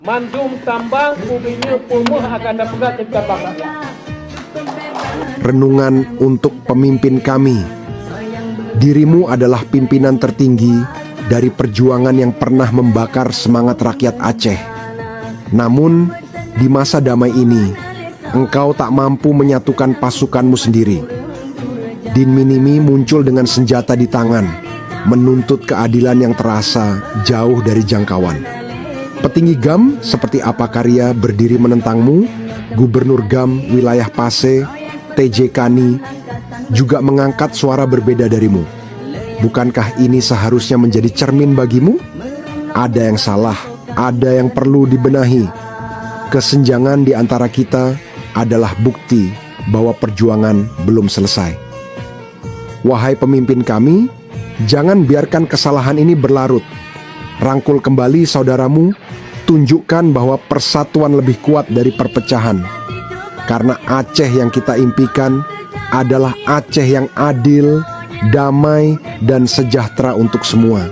Mandung tambang kubinya pumuh akan dapat kita bangga. Renungan untuk pemimpin kami. Dirimu adalah pimpinan tertinggi dari perjuangan yang pernah membakar semangat rakyat Aceh. Namun, di masa damai ini, engkau tak mampu menyatukan pasukanmu sendiri. Din Minimi muncul dengan senjata di tangan, menuntut keadilan yang terasa jauh dari jangkauan. Petinggi GAM seperti Apakarya berdiri menentangmu, Gubernur GAM wilayah Pase, TJ Kani, juga mengangkat suara berbeda darimu. Bukankah ini seharusnya menjadi cermin bagimu? Ada yang salah, ada yang perlu dibenahi. Kesenjangan di antara kita adalah bukti bahwa perjuangan belum selesai. Wahai pemimpin kami, jangan biarkan kesalahan ini berlarut. Rangkul kembali saudaramu, tunjukkan bahwa persatuan lebih kuat dari perpecahan. Karena Aceh yang kita impikan adalah Aceh yang adil, damai, dan sejahtera untuk semua.